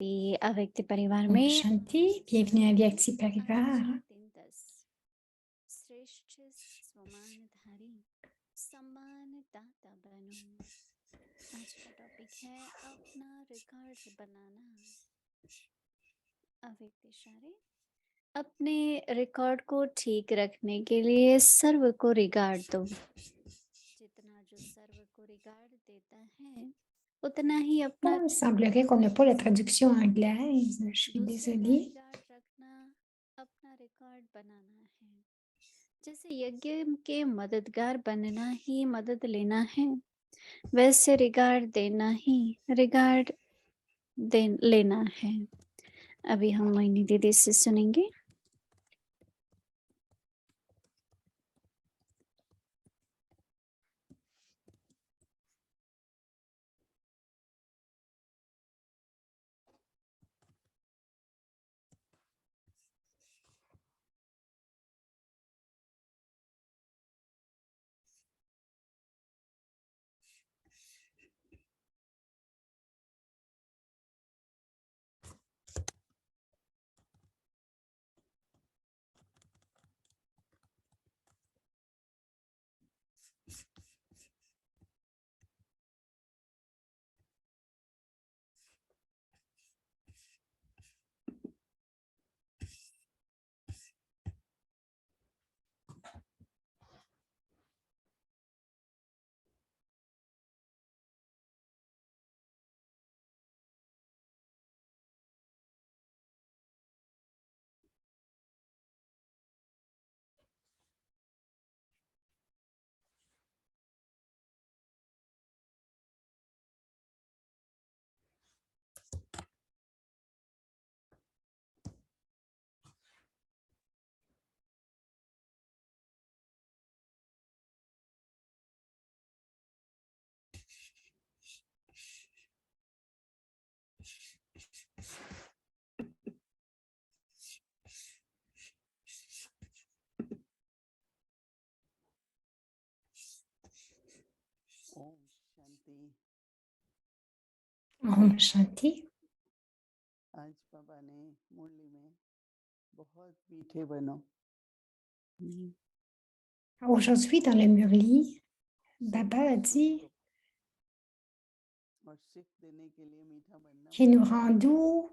Et avec tes परिवार Om में Shanti, bienvenue à Vyakti Parivar. 3-3 श्रेष्ठ स्वमानधारी सम्मानदाता बनो। आज का टॉपिक है अपना रिकॉर्ड बनाना। अव्यक्त इशारे अपने रिकॉर्ड को ठीक रखने के लिए सर्व को रिगार्ड दो। जितना जो सर्व को रिगार्ड देता है उतना ही अपना Bon, il semblerait qu'on n'a pas la traduction anglaise. Je suis दूसरे का désolée. रिगार्ड रखना अपना रिकॉर्ड बनाना है। जैसे यज्ञ के मददगार बनना ही मदद लेना है, वैसे रिगार्ड देना ही रिगार्ड लेना है। अभी हम मोहिनी दीदी से सुनेंगे। ओम शांति। Om Shanti. आज पापा ने मुरली में बहुत मीठे बनो। Aujourd'hui, dans le Murli, Baba a dit और सीख देने के लिए मीठा बनना qu'il nous rend doux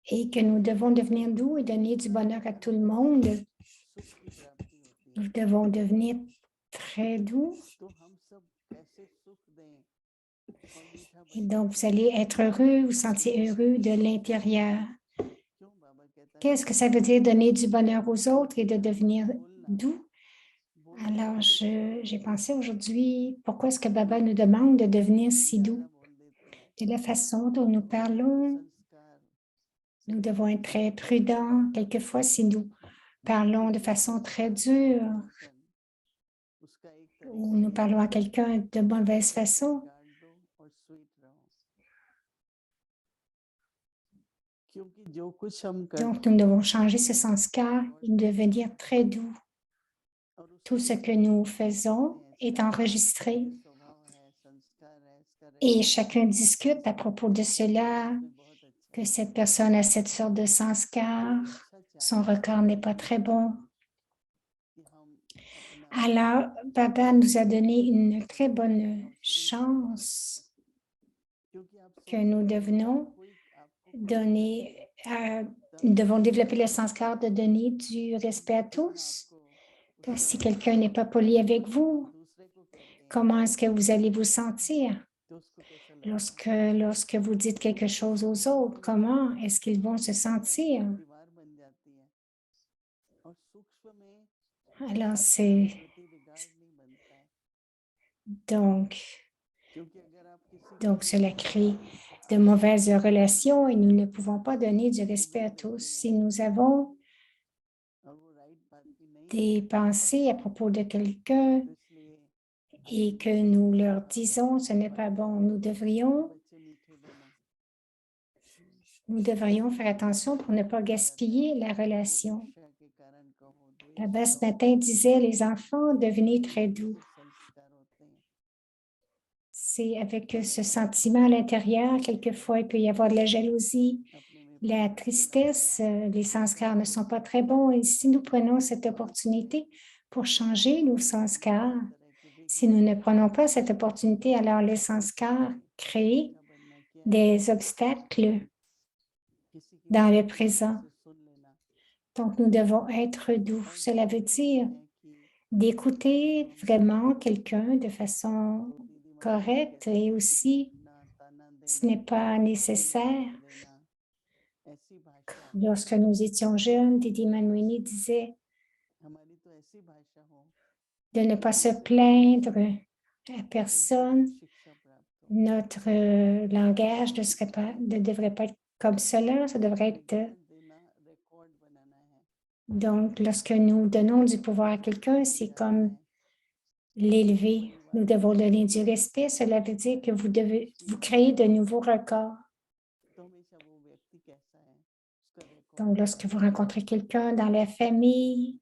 et que nous devons devenir doux et donner du bonheur à tout le monde. सुख की प्राप्ति होती है। Nous devons devenir très doux. तो हम सब कैसे सुख दें और मीठा Et बनना donc, vous चाहिए? allez être heureux, vous sentir heureux de l'intérieur. क्यों बाबा कहता है Qu'est-ce que ça veut dire donner du bonheur aux autres et de devenir बोलना doux? बोलना Alors, j'ai pensé aujourd'hui, pourquoi est-ce que Baba nous demande de devenir si doux? ज्यादा बोल देते हैं। De la façon dont nous parlons, संस्कार nous devons être très prudents. Quelquefois, si nous parlons de façon très dure उसका एक ou nous parlons à quelqu'un de mauvaise façon, regard दो और स्वीट रहो। क्योंकि जो कुछ हम करते donc nous devons changer ce sanskar et devenir très doux. Tout ce que nous faisons est enregistré et chacun discute à propos de cela, que cette personne a cette sorte de sanskar, son record n'est pas très bon. Alors, Baba nous a donné une très bonne chance que nous devenons donner, nous devons développer le sanskar de donner du respect à tous. Donc, si quelqu'un n'est pas poli avec vous, comment est-ce que vous allez vous sentir? Lorsque vous dites quelque chose aux autres, comment est-ce qu'ils vont se sentir? Alors, donc, cela crée de mauvaises relations et nous ne pouvons pas donner du respect à tous. Si nous avons des pensées à propos de quelqu'un et que nous leur disons ce n'est pas bon, nous devrions faire attention pour ne pas gaspiller la relation. Là-bas, ce matin, disait les enfants, devenez très doux. c'est avec ce sentiment à l'intérieur. Quelquefois, il peut y avoir de la jalousie, la tristesse. Les sanskars ne sont pas très bons. Et si nous prenons cette opportunité pour changer nos sanskars, si nous ne prenons pas cette opportunité, alors les sanskars créent des obstacles dans le présent. Donc, nous devons être doux. Cela veut dire d'écouter vraiment quelqu'un de façon correcte et aussi, ce n'est pas nécessaire. Lorsque nous étions jeunes, Didi Manouini disait de ne pas se plaindre à personne. Notre langage ne devrait pas être comme cela, ça devrait être... Donc, lorsque nous donnons du pouvoir à quelqu'un, c'est comme l'élever. Nous devons donner du respect. Cela veut dire que vous créez de nouveaux records. Donc, lorsque vous rencontrez quelqu'un dans la famille,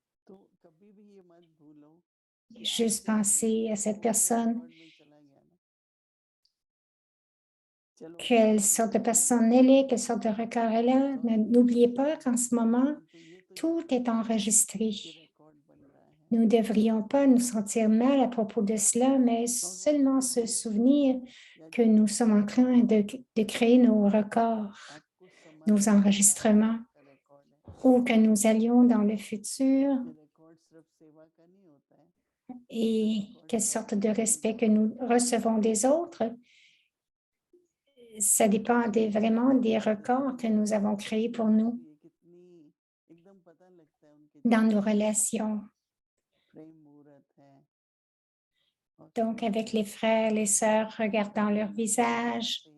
juste pensez à cette personne, quelle sorte de personne elle est, quelle sorte de record elle a. N'oubliez pas qu'en ce moment, tout est enregistré. Nous ne devrions pas nous sentir mal à propos de cela, mais seulement se souvenir que nous sommes en train de créer nos records, nos enregistrements, ou que nous allions dans le futur et quelle sorte de respect que nous recevons des autres. Ça dépend vraiment des records que nous avons créés pour nous dans nos relations. Donc, avec les frères, les sœurs, regardant leur visage,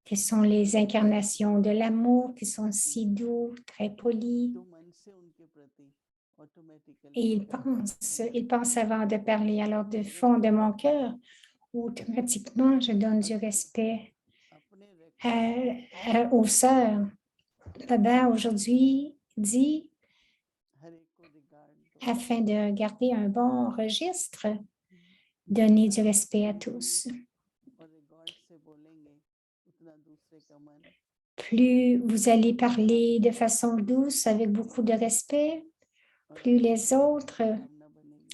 qui sont les incarnations de l'amour, qui sont si doux, très polis. Et ils pensent avant de parler. Alors, du fond de mon cœur, automatiquement, je donne du respect aux sœurs. Baba, aujourd'hui, dit, afin de garder un bon registre, donner du respect à tous. Plus vous allez parler de façon douce, avec beaucoup de respect, plus les autres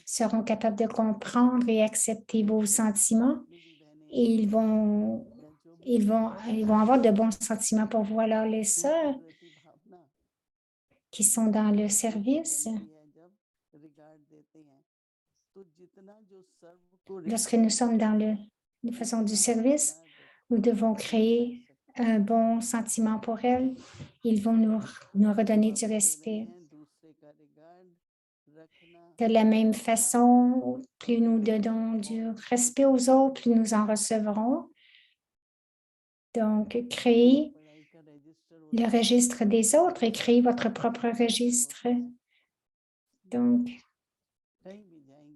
seront capables de comprendre et accepter vos sentiments et ils vont avoir de bons sentiments pour vous. Alors, les sœurs qui sont dans le service, lorsque nous sommes dans la façon du service, nous devons créer un bon sentiment pour elles. Ils vont nous redonner du respect. De la même façon, plus nous donnons du respect aux autres, plus nous en recevrons. Donc, créez le registre des autres et créez votre propre registre. Donc,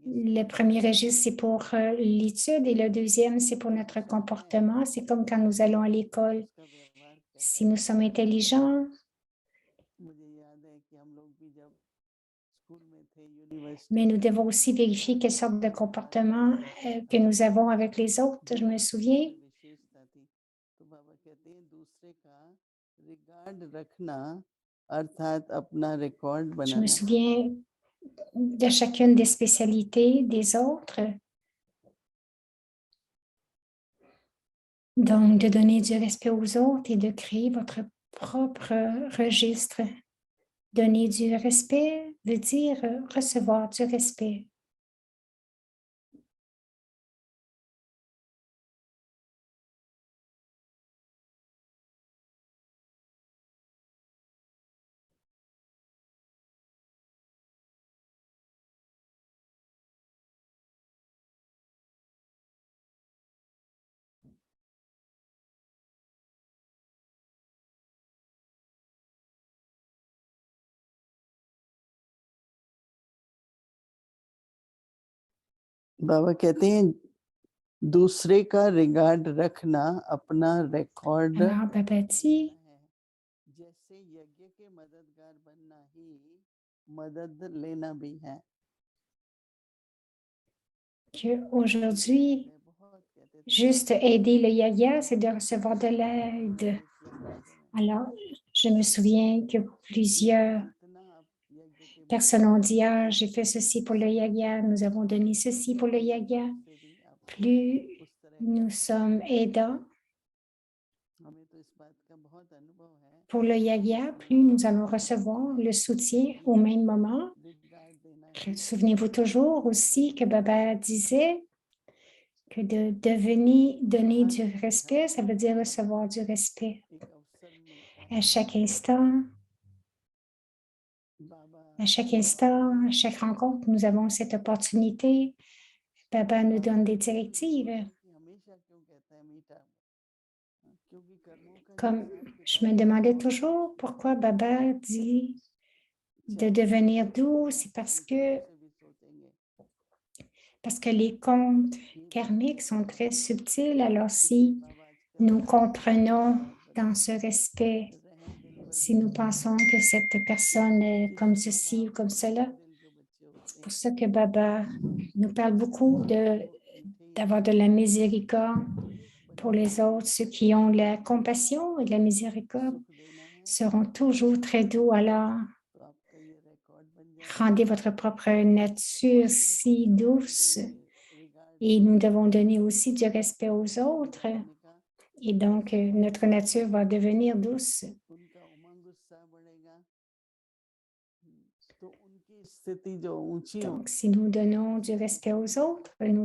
le premier registre, c'est pour l'étude et le deuxième, c'est pour notre comportement. C'est comme quand nous allons à l'école. Si nous sommes intelligents, mais nous devons aussi vérifier quelle sorte de comportement que nous avons avec les autres. Je me souviens, de chacune des spécialités des autres. Donc, de donner du respect aux autres et de créer votre propre registre. Donner du respect veut dire recevoir du respect. बाबा कहते हैं दूसरे का रिगार्ड रखना अपना record Alors, Baba dit, जैसे यज्ञ के मददगार बनना ही मदद लेना भी है qu'aujourd'hui, Juste aider le yaya, c'est de recevoir de l'aide. Alors, je me souviens que plusieurs personnes ont dit, ah, j'ai fait ceci pour le yaya, nous avons donné ceci pour le yaya. Plus nous sommes aidants pour le yaya, plus nous allons recevoir le soutien au même moment. Souvenez-vous toujours aussi que Baba disait que de donner du respect, ça veut dire recevoir du respect. À chaque instant, à chaque rencontre, nous avons cette opportunité. Baba nous donne des directives. Comme je me demandais toujours pourquoi Baba dit de devenir doux, c'est parce que les comptes karmiques sont très subtils. Alors, si nous comprenons dans ce respect, si nous pensons que cette personne est comme ceci ou comme cela, c'est pour ça que Baba nous parle beaucoup d'avoir de la miséricorde pour les autres. Ceux qui ont la compassion et la miséricorde seront toujours très doux. Alors, rendez votre propre nature si douce et nous devons donner aussi du respect aux autres. Et donc, notre nature va devenir douce. Donc, si nous donnons du respect aux autres, nous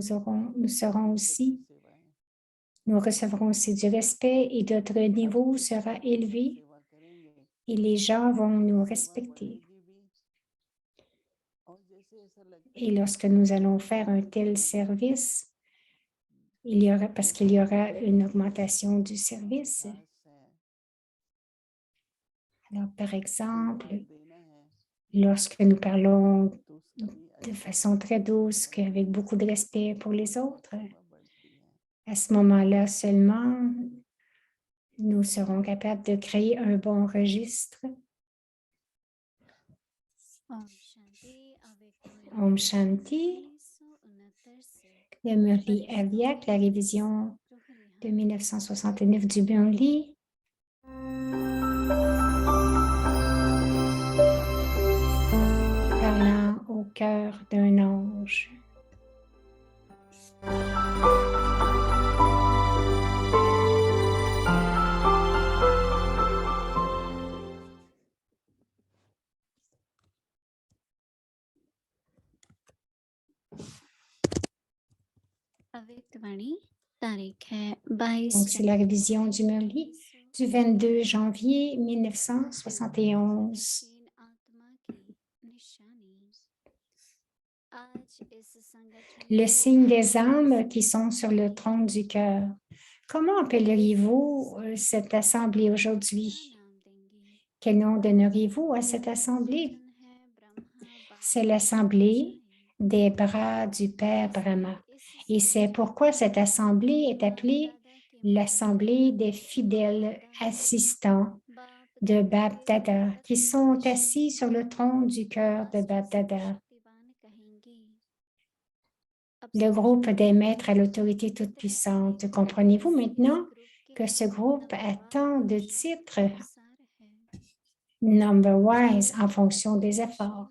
recevrons aussi du respect et notre niveau sera élevé et les gens vont nous respecter. Et lorsque nous allons faire un tel service, parce qu'il y aura une augmentation du service. Alors, par exemple, lorsque nous parlons de façon très douce, avec beaucoup de respect pour les autres, à ce moment-là seulement, nous serons capables de créer un bon registre. Om Shanti. Le Murli Aviak, la révision de 1969 du Murli. Parlant au cœur d'un ange. Donc, c'est la révision du Murli du 22 janvier 1971. Le signe des âmes qui sont sur le trône du cœur. Comment appelleriez-vous cette assemblée aujourd'hui? Quel nom donneriez-vous à cette assemblée? C'est l'assemblée des bras du Père Brahma. Et c'est pourquoi cette assemblée est appelée l'assemblée des fidèles assistants de Bab Dada, qui sont assis sur le trône du cœur de Bab Dada. Le groupe des maîtres à l'autorité toute-puissante. Comprenez-vous maintenant que ce groupe a tant de titres number-wise en fonction des efforts?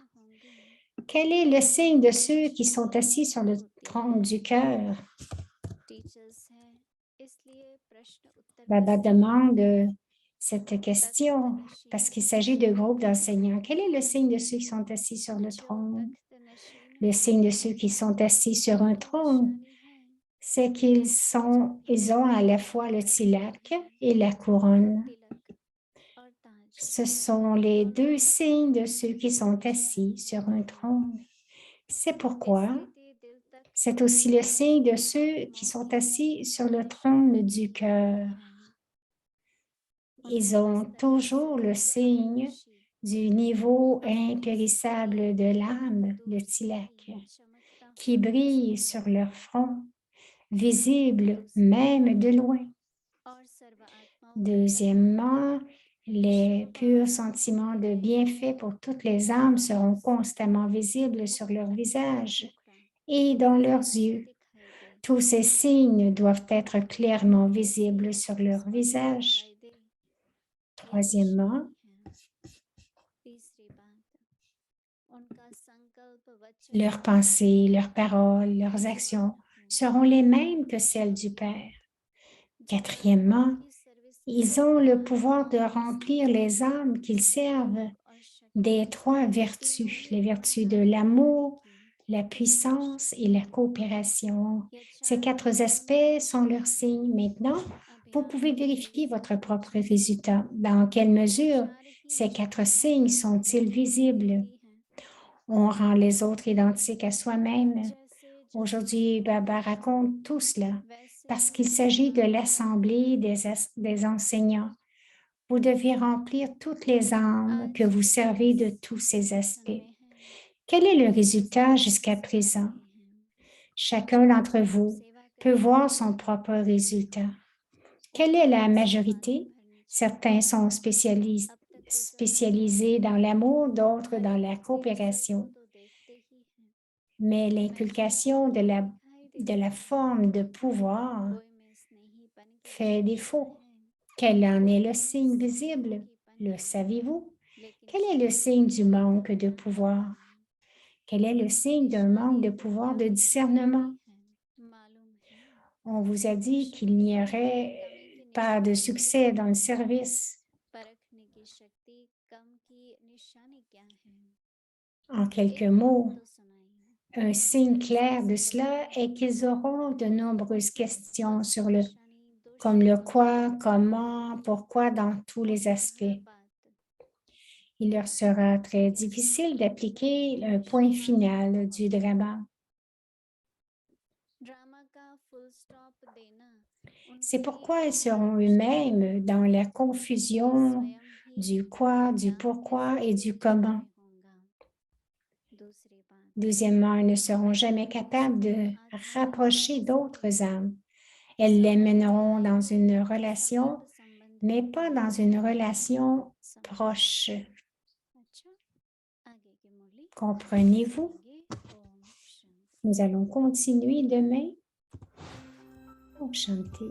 Quel est le signe de ceux qui sont assis sur le trône du cœur? Baba demande cette question parce qu'il s'agit de groupes d'enseignants. Quel est le signe de ceux qui sont assis sur le trône? Le signe de ceux qui sont assis sur un trône, c'est qu'ils ont à la fois le tilak et la couronne. Ce sont les deux signes de ceux qui sont assis sur un trône. C'est pourquoi c'est aussi le signe de ceux qui sont assis sur le trône du cœur. Ils ont toujours le signe du niveau impérissable de l'âme, le tilak, qui brille sur leur front, visible même de loin. Deuxièmement, les purs sentiments de bienfait pour toutes les âmes seront constamment visibles sur leur visage et dans leurs yeux. Tous ces signes doivent être clairement visibles sur leur visage. Troisièmement, leurs pensées, leurs paroles, leurs actions seront les mêmes que celles du Père. Quatrièmement, ils ont le pouvoir de remplir les âmes qu'ils servent des trois vertus, les vertus de l'amour, la puissance et la coopération. Ces quatre aspects sont leurs signes. Maintenant, vous pouvez vérifier votre propre résultat. Dans quelle mesure ces quatre signes sont-ils visibles? On rend les autres identiques à soi-même. Aujourd'hui, Baba raconte tout cela parce qu'il s'agit de l'assemblée des enseignants. Vous devez remplir toutes les âmes que vous servez de tous ces aspects. Quel est le résultat jusqu'à présent? Chacun d'entre vous peut voir son propre résultat. Quelle est la majorité? Certains sont spécialisés dans l'amour, d'autres dans la coopération. Mais l'inculcation de la forme de pouvoir fait défaut. Quel en est le signe visible? Le savez-vous? Quel est le signe du manque de pouvoir? Quel est le signe d'un manque de pouvoir de discernement? On vous a dit qu'il n'y aurait pas de succès dans le service. En quelques mots, un signe clair de cela est qu'ils auront de nombreuses questions comme le quoi, comment, pourquoi dans tous les aspects. Il leur sera très difficile d'appliquer un point final du drama. C'est pourquoi ils seront eux-mêmes dans la confusion du quoi, du pourquoi et du comment. Deuxièmement, ils ne seront jamais capables de rapprocher d'autres âmes. Elles les mèneront dans une relation, mais pas dans une relation proche. Comprenez-vous? Nous allons continuer demain. Om Shanti.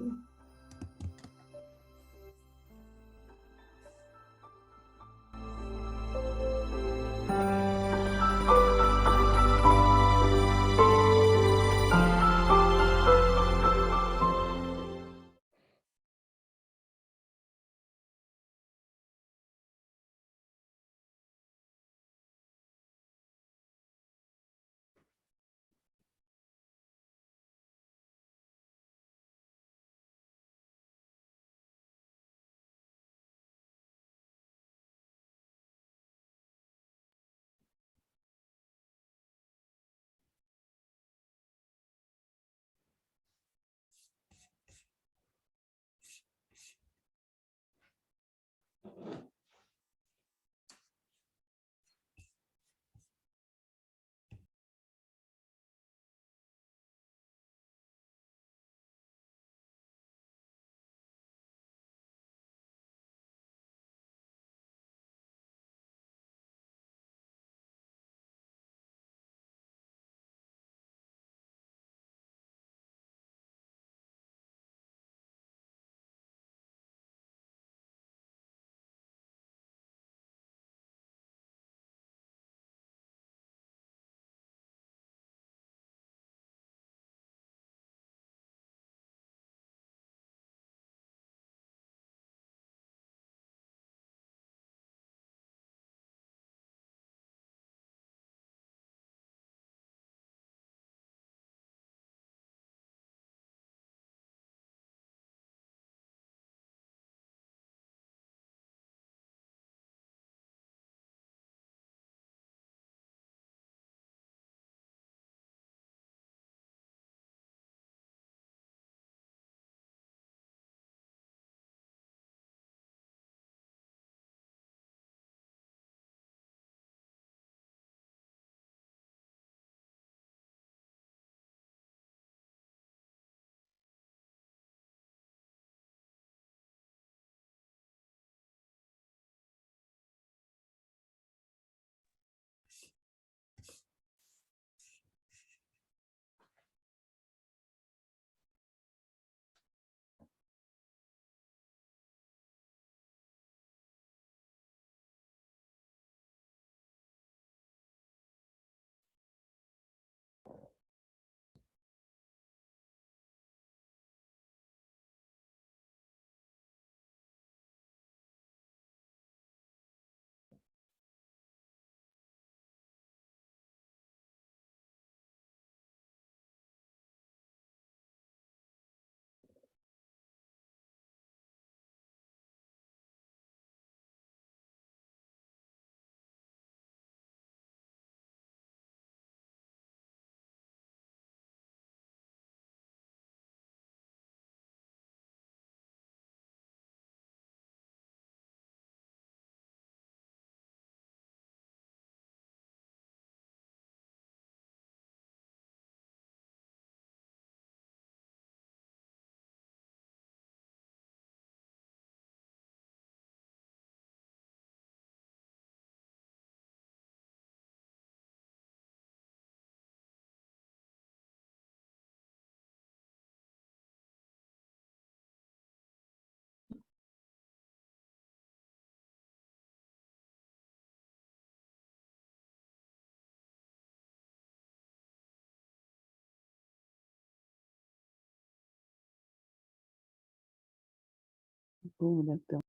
food at the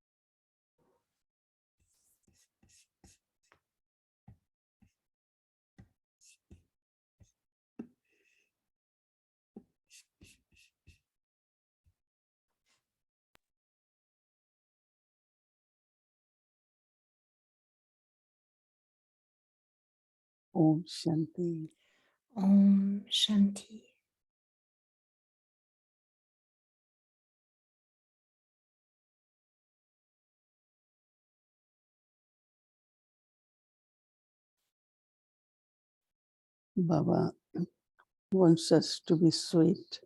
Om Shanti. Om Shanti. Baba wants us to be sweet.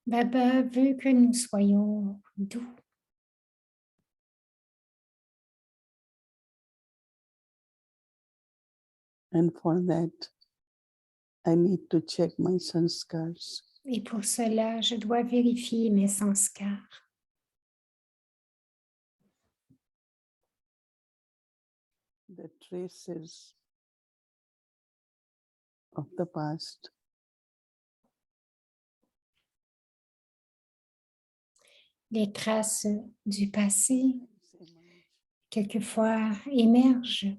Baba veut que nous soyons doux. And for that, I need to check my sanskars. Et pour cela, je dois vérifier mes sanskars. The traces of the past Les traces du passé, quelquefois, émergent.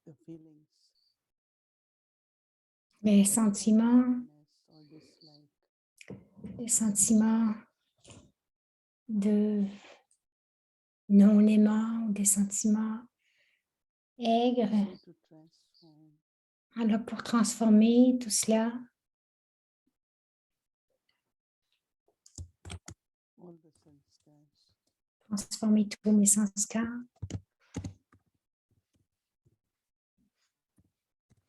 the feelings, Les sentiments, or dislike, les sentiments de non-aimant ou des sentiments aigres. so to transform Alors, pour transformer tout cela, all the sanskars, transformer tous mes sanskars,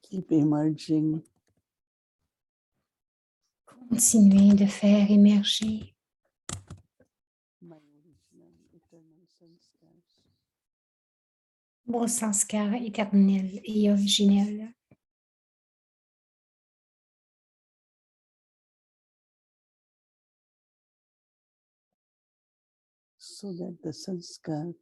keep emerging continuer de faire émerger my original eternal sanskars. vos sanskars éternels et originels, So that the sanskar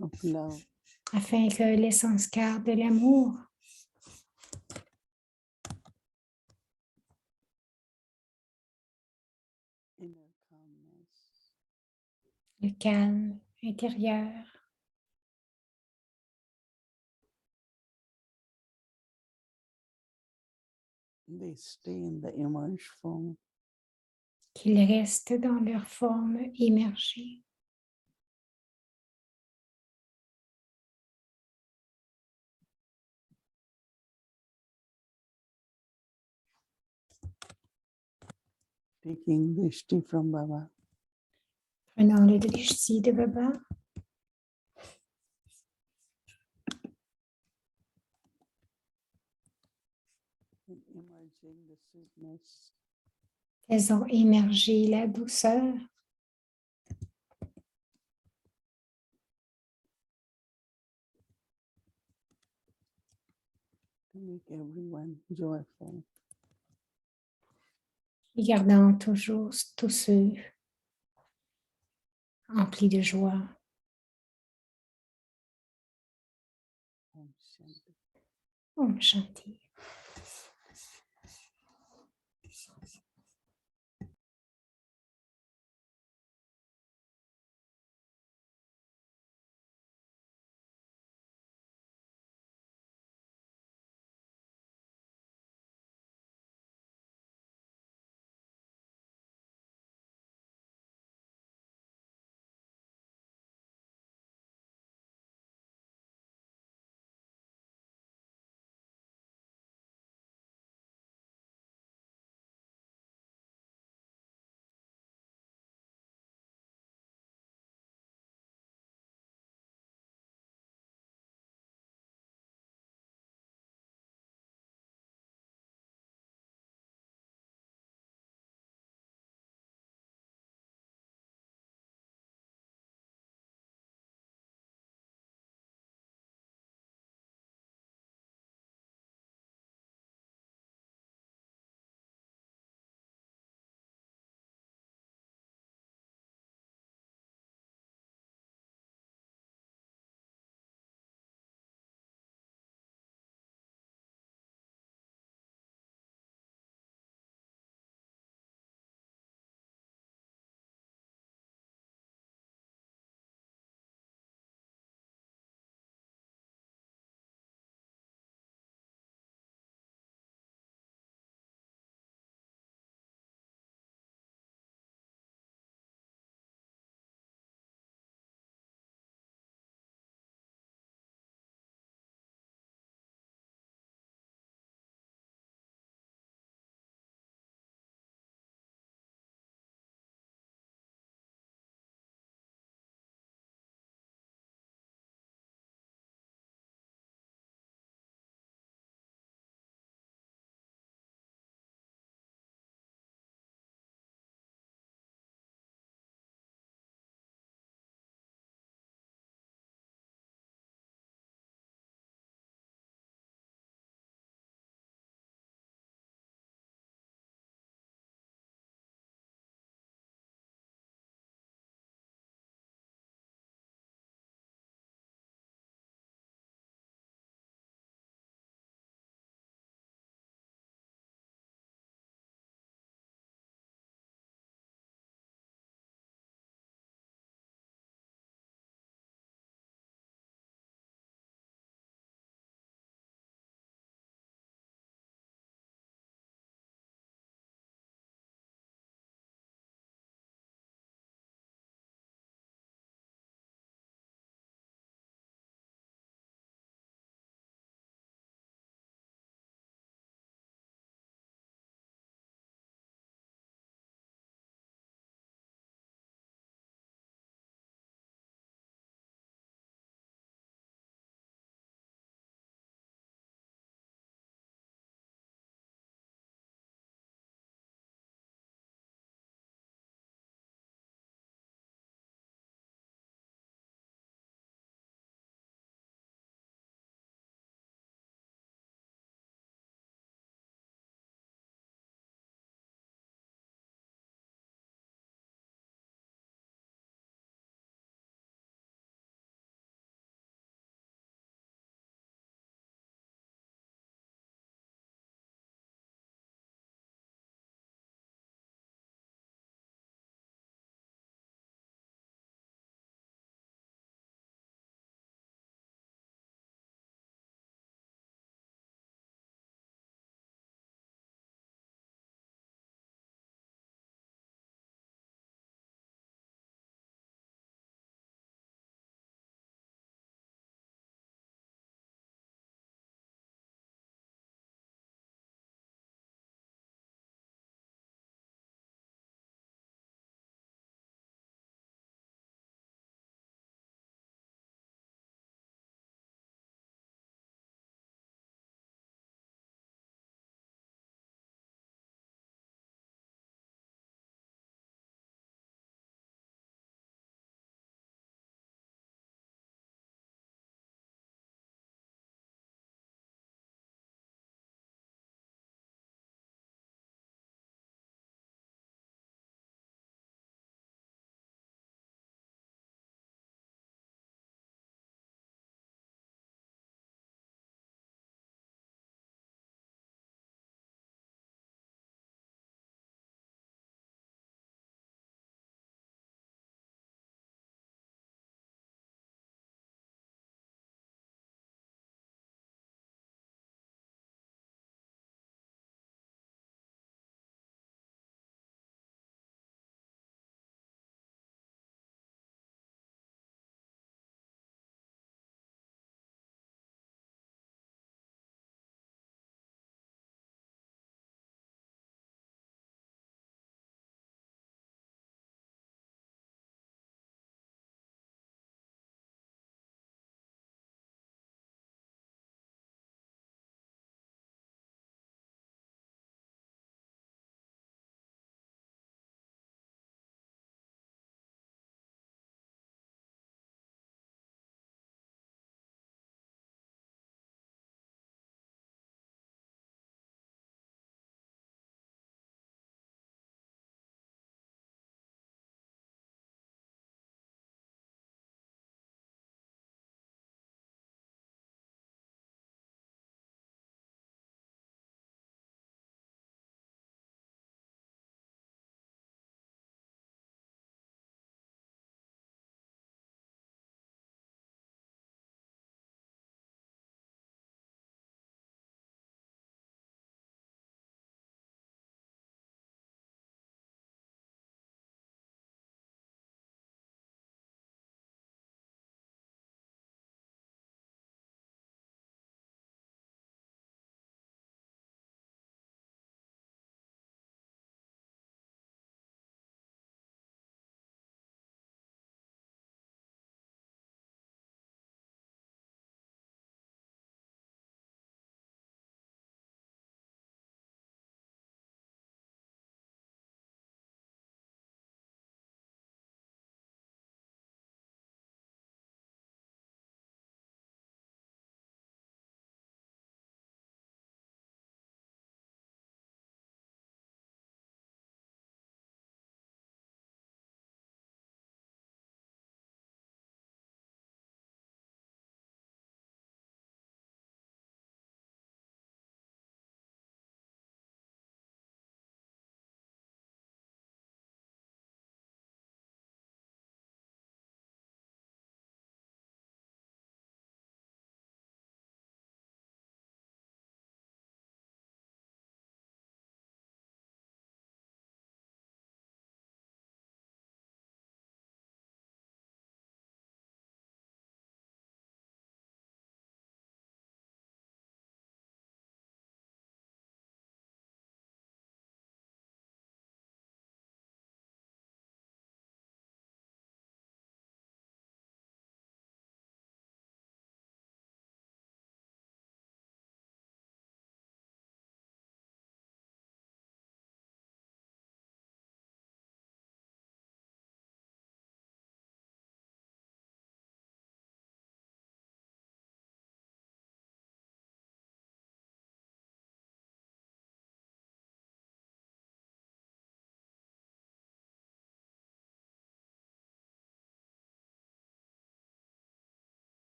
of love afin que les sanskars de l'amour, inner calmness, le calme intérieur, they stay in the emerged form qu'ils restent dans leur forme émergée. taking drishti from Baba. Prenons le drishti de Baba, And emerging the sweetness, faisons émerger la douceur to make everyone joyful. et gardant toujours tous ceux emplis de joie. Om Shanti. Om Shanti.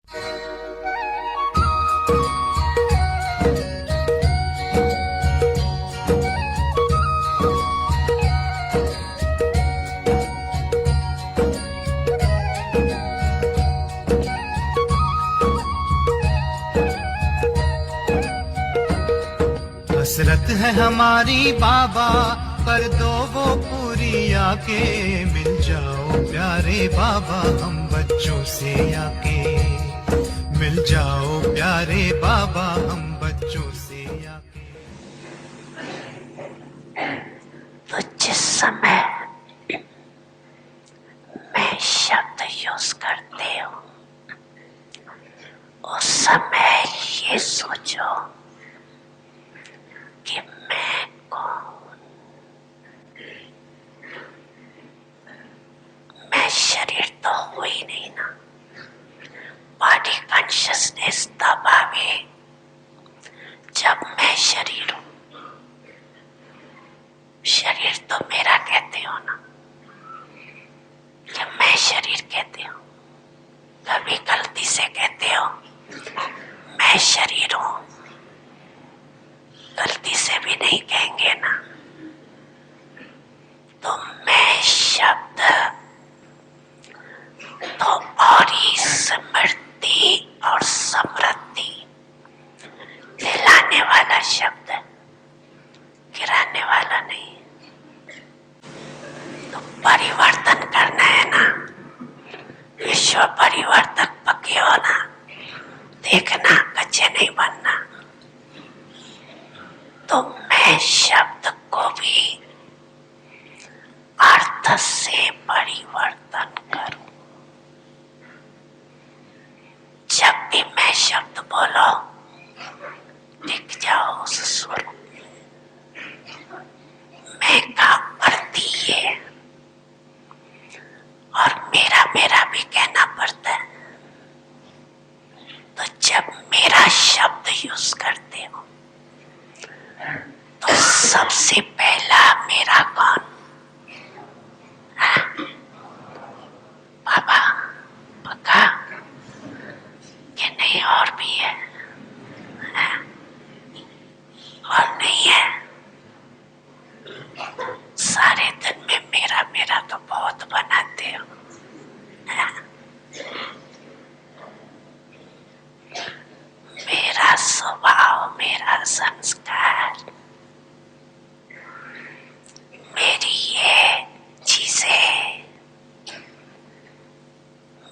हसरत है हमारी बाबा, कर दो वो पूरी आके। मिल जाओ प्यारे बाबा हम बच्चों से आके। मिल जाओ प्यारे बाबा हम बच्चों से आके। तो जिस समय मैं शब्द यूज करते हूँ उस समय ये सोचो कि मैं कौन। मैं शरीर तो हूँ ही नहीं ना। बॉडी कॉन्शियसनेस तब आवे जब मैं शरीर हूँ। शरीर तो मेरा कहते हो ना, कि मैं शरीर कहते हो। कभी गलती से कहते हो मैं शरीर हूँ, गलती से भी नहीं कहेंगे ना। तो मैं शब्द तो और ही स्मृति और समृद्धि दिलाने वाला शब्द है, गिराने वाला नहीं। तो परिवर्तन करना है ना, विश्व परिवर्तक पक्के हो ना। देखना कच्चे नहीं बनना। तो मैं शब्द को भी अर्थ से परिवर्तन करूं। जब भी मैं शब्द बोलो टिक जाओ उस सुर। मैं का अर्थ ही है और मेरा मेरा भी कहना पड़ता है। तो जब मेरा शब्द यूज करते हो तो सबसे पहला मेरा कौन? बाबा पक्का कि नहीं और भी है? और नहीं है? सारे दिन में मेरा मेरा तो बहुत बनाते हो। मेरा स्वभाव, मेरा संस्कार, मेरी ये चीजें,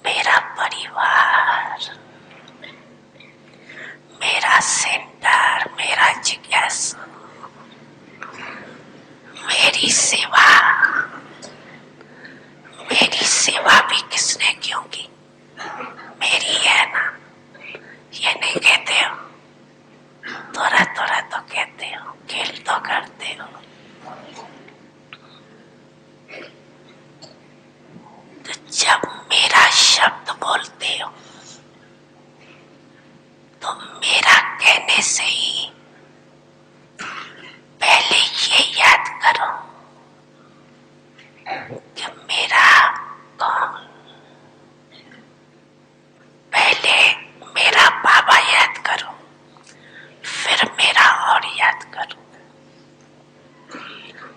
मेरा परिवार, मेरा सेंटर, मेरा जिज्ञासु, मेरी सेवा। मेरी सेवा भी किसने क्यों की? मेरी है ना। ये नहीं कहते हो, थोड़ा थोड़ा तो कहते हो, खेल तो करते हो। तो जब मेरा शब्द बोलते हो तो मेरा कहने से ही पहले ये याद करो कि मेरा कौन। पहले मेरा बाबा याद करो, फिर मेरा और याद करो।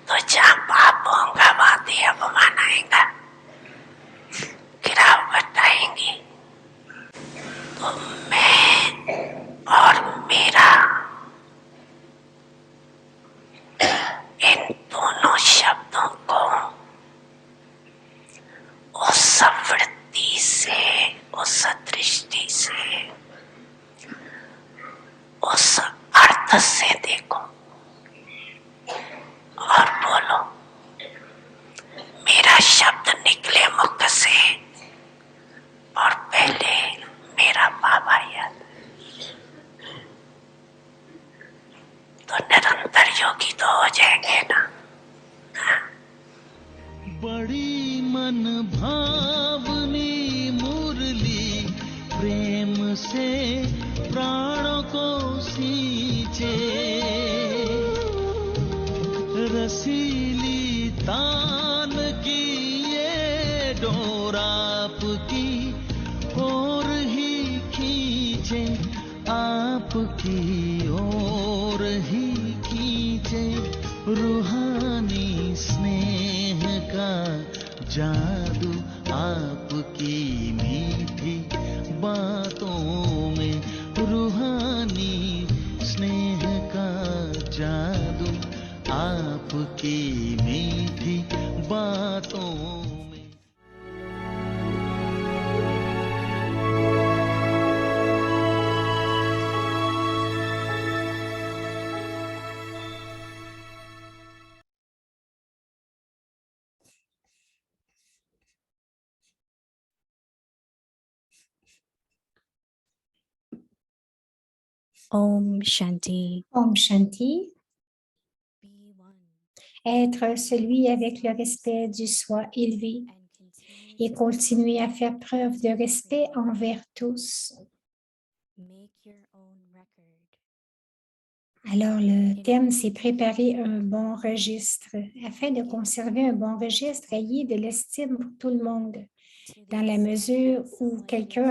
तो जहाँ पाप होगा वहां दे अपमान आएगा, गिरावट आएंगी। तो मैं और मेरा, इन दोनों शब्दों को उस वृत्ति से, उस दृष्टि से, उस अर्थ से देखो और बोलो। मेरा शब्द निकले मुख से और पहले मेरा बाबा याद। तो निरंतर योगी तो हो जाएंगे ना। बड़ी मन भावनी मुरली मीठी बातों में रूहानी स्नेह का जादू आपकी मीठी बातों में। Om Shanti. Om Shanti. Be one Être celui avec le respect du soi élevé and continue et to continuer à faire preuve de respect envers tous. make your own record. Alors, le thème, c'est préparer un bon registre. Afin de conserver un bon registre, ayez de l'estime pour tout le monde. To the Dans la extent mesure that où someone quelqu'un